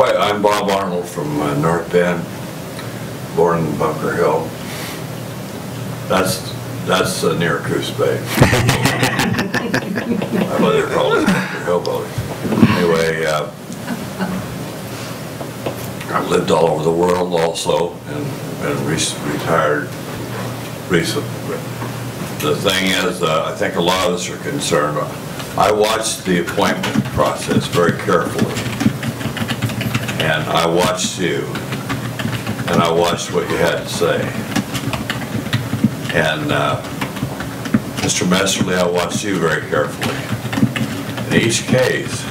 I'm Bob Arnold from North Bend, born in Bunker Hill. That's near Coos Bay. My mother called us Bunker Hill boys. Anyway, I've lived all over the world also, and retired recently. The thing is, I think a lot of us are concerned. I watched the appointment process very carefully, and I watched you, and I watched what you had to say. And Mr. Messerly, I watched you very carefully. In each case,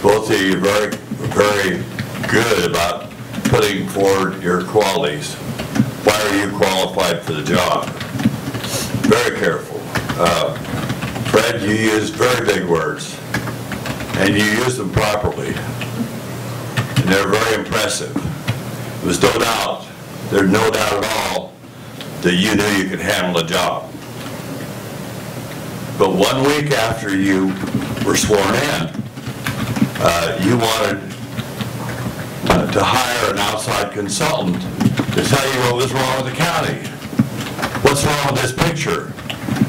both of you are very good about putting forward your qualities. Why are you qualified for the job? Very careful. Fred, you used very big words, and you used them properly. And they're very impressive. There's no doubt at all that you knew you could handle the job. But 1 week after you were sworn in, you wanted to hire an outside consultant to tell you what was wrong with the county. What's wrong with this picture?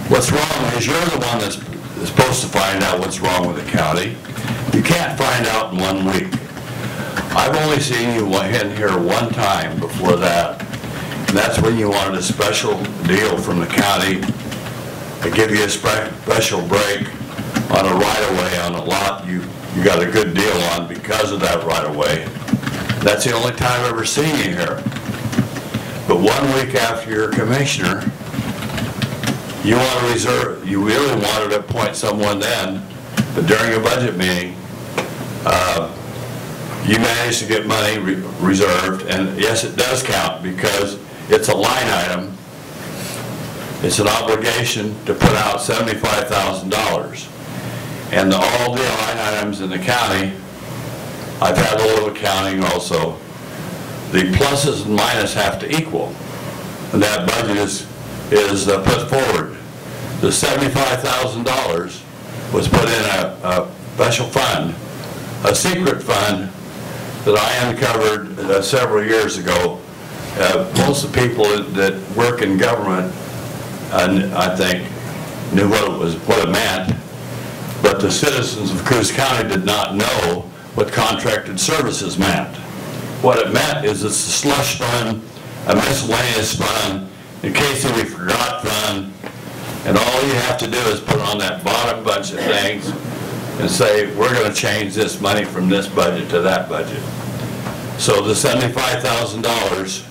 What's wrong is you're the one that's supposed to find out what's wrong with the county. You can't find out in 1 week. I've only seen you in here one time before that, and that's when you wanted a special deal from the county to give you a special break on a right-of-way on a lot you got a good deal on because of that right-of-way. That's the only time I've ever seen you here. But 1 week after you're a commissioner, you really wanted to appoint someone then, but during a budget meeting, you managed to get money reserved, and yes, it does count because it's a line item. It's an obligation to put out $75,000. And all the line items in the county, I've had a little accounting also, the pluses and minuses have to equal. And that budget is put forward. The $75,000 was put in a special fund, a secret fund that I uncovered several years ago. Most of the people that work in government, I think, knew what it meant, but the citizens of Coos County did not know what contracted services meant. What it meant is it's a slush fund, a miscellaneous fund, in case we forgot fund, and all you have to do is put on that bottom bunch of things and say, we're going to change this money from this budget to that budget. So the $75,000,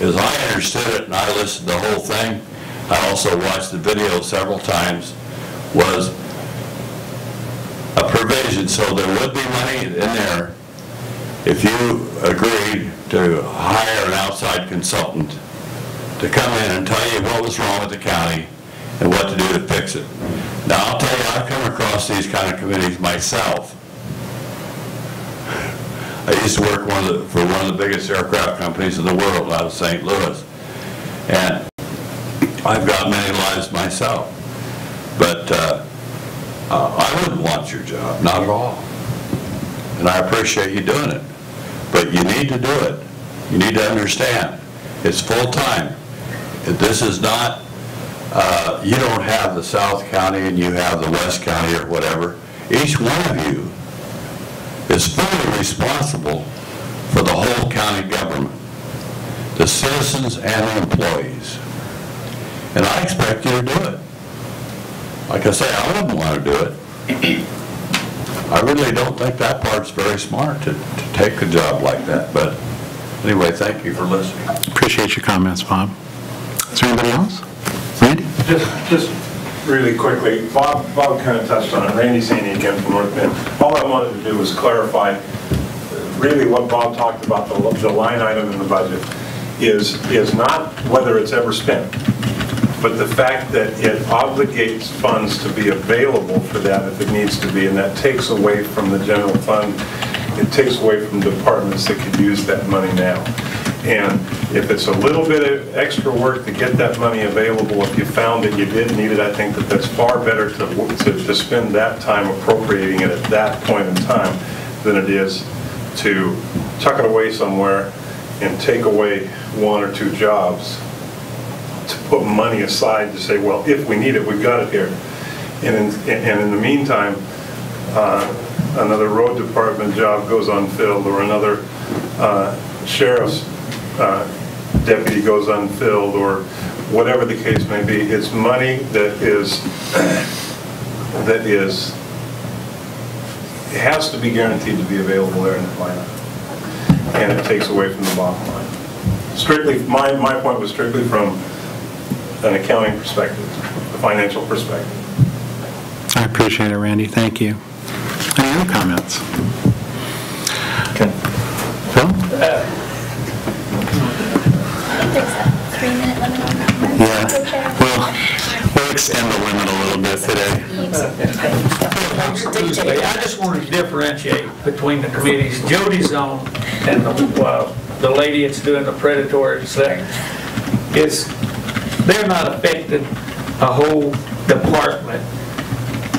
as I understood it, and I listened to the whole thing, I also watched the video several times, was a provision so there would be money in there if you agreed to hire an outside consultant to come in and tell you what was wrong with the county and what to do to fix it. Now I'll tell you, I've come across these kind of committees myself. I used to work for one of the biggest aircraft companies in the world out of St. Louis, and I've got many lives myself, but I wouldn't want your job, not at all. And I appreciate you doing it, but you need to do it. You need to understand, it's full-time. This is not, you don't have the South County and you have the West County or whatever. Each one of you is fully responsible for the whole county government, the citizens and the employees. And I expect you to do it. Like I say, I wouldn't want to do it. I really don't think that part's very smart to take a job like that. But anyway, thank you for listening. Appreciate your comments, Bob. Is there anybody else? Randy? Just really quickly, Bob kind of touched on it. Randy Saney again from North Bend. All I wanted to do was clarify really what Bob talked about, the line item in the budget is not whether it's ever spent, but the fact that it obligates funds to be available for that if it needs to be, and that takes away from the general fund. It takes away from departments that could use that money now. And if it's a little bit of extra work to get that money available, if you found that you did need it, I think that's far better to spend that time appropriating it at that point in time than it is to tuck it away somewhere and take away 1 or 2 jobs to put money aside to say, well, if we need it, we've got it here. And in the meantime, another road department job goes unfilled, or another sheriff's deputy goes unfilled, or whatever the case may be. It's money that it has to be guaranteed to be available there in the line item. And it takes away from the bottom line. Strictly, my point was strictly from an accounting perspective, a financial perspective. I appreciate it, Randy. Thank you. Any other comments? Okay. Phil? There's a 3-minute limit on that. Yeah. We'll extend the limit a little bit today. I just want to differentiate between the committees. Jody's on and the lady that's doing the predatory stuff they're not affecting a whole department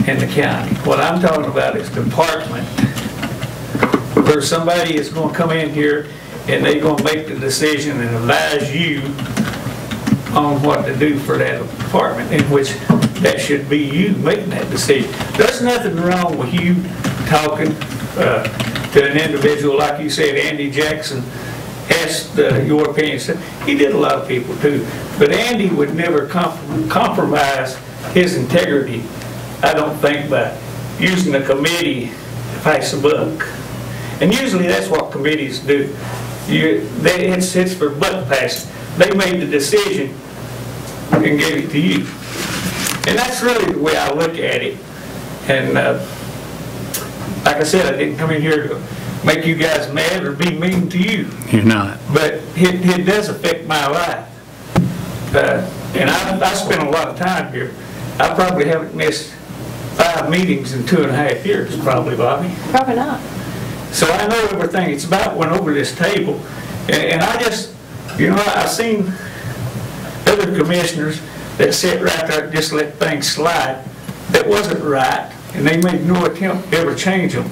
in the county. What I'm talking about is department where somebody is going to come in here and they're going to make the decision and advise you on what to do for that department, in which that should be you making that decision. There's nothing wrong with you talking to an individual, like you said, Andy Jackson asked your opinion. He did a lot of people too, but Andy would never compromise his integrity, I don't think, by using the committee to pass a buck. And usually that's what committees do. It's for buck passing. They made the decision and gave it to you. And that's really the way I look at it. And like I said, I didn't come in here to make you guys mad or be mean to you. You're not. But it does affect my life. And I spent a lot of time here. I probably haven't missed 5 meetings in 2.5 years, probably, Bobby. Probably not. So I know everything. It's about went over this table. And I just, I've seen other commissioners that sit right there and just let things slide. That wasn't right. And they made no attempt to ever change them.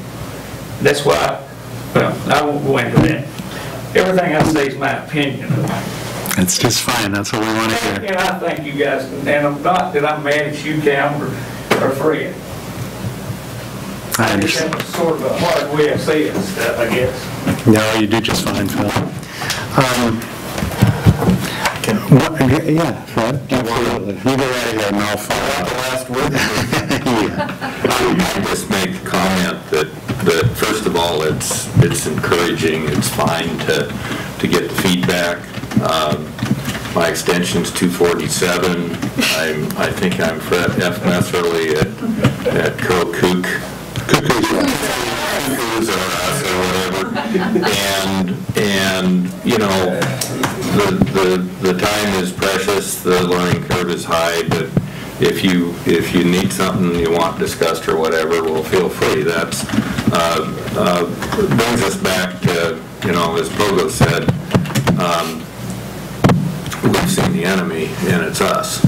That's why, I won't go into that. Everything I say is my opinion. It's just fine. That's what we want to hear. And I thank you guys. And I'm not that I'm mad at you, Cam, or Fred. I understand. That's sort of a hard way of saying stuff, I guess. No, you do just fine, Phil. Yeah, Fred? Absolutely. You go right ahead and I'll follow up. The last word? I just make the comment that first of all, it's encouraging, it's fine to get the feedback. My extension's 247. I think I'm Fred F. Messerly at Cook. Cuckoos or us or whatever. And the time is precious, the learning curve is high, but if you need something you want discussed or whatever, well, feel free. That's brings us back to, as Pogo said, we've seen the enemy and it's us.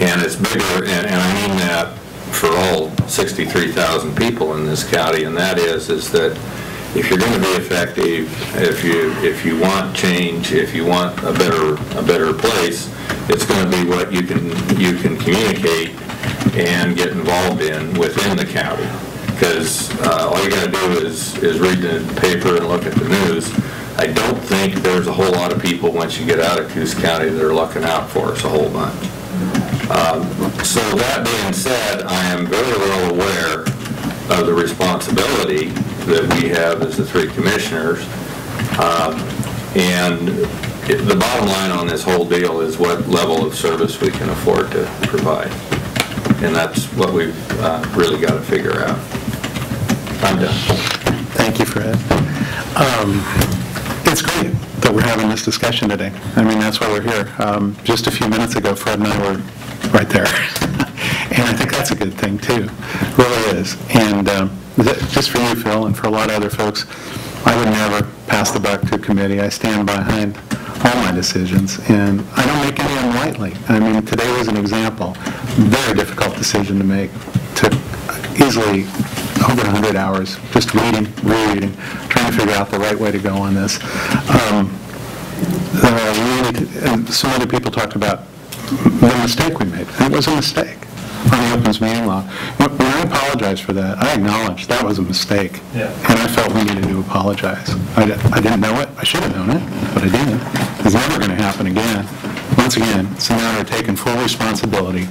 And it's bigger, and I mean that for all 63,000 people in this county, and that is that if you're going to be effective, if you want change, if you want a better place, it's going to be what you can communicate and get involved in within the county. Because all you got to do is read the paper and look at the news. I don't think there's a whole lot of people once you get out of Coos County that are looking out for us a whole bunch. So that being said, I am very well aware of the responsibility that we have as the 3 commissioners. And the bottom line on this whole deal is what level of service we can afford to provide. And that's what we've really got to figure out. I'm done. Thank you, Fred. It's great that we're having this discussion today. I mean, that's why we're here. Just a few minutes ago, Fred and I were right there. And I think that's a good thing, too. It really is. And just for you, Phil, and for a lot of other folks, I would never pass the buck to a committee. I stand behind all my decisions, and I don't make any of them lightly. I mean, today was an example. Very difficult decision to make. Took easily a over 100 hours, just reading, rereading, trying to figure out the right way to go on this. And some other people talked about the mistake we made. It was a mistake on the opens meeting law. When I apologize for that, I acknowledge that was a mistake. Yeah. And I felt we needed to apologize. I didn't know it. I should have known it, but I didn't. It's never going to happen again. Once again, it's a matter of taking full responsibility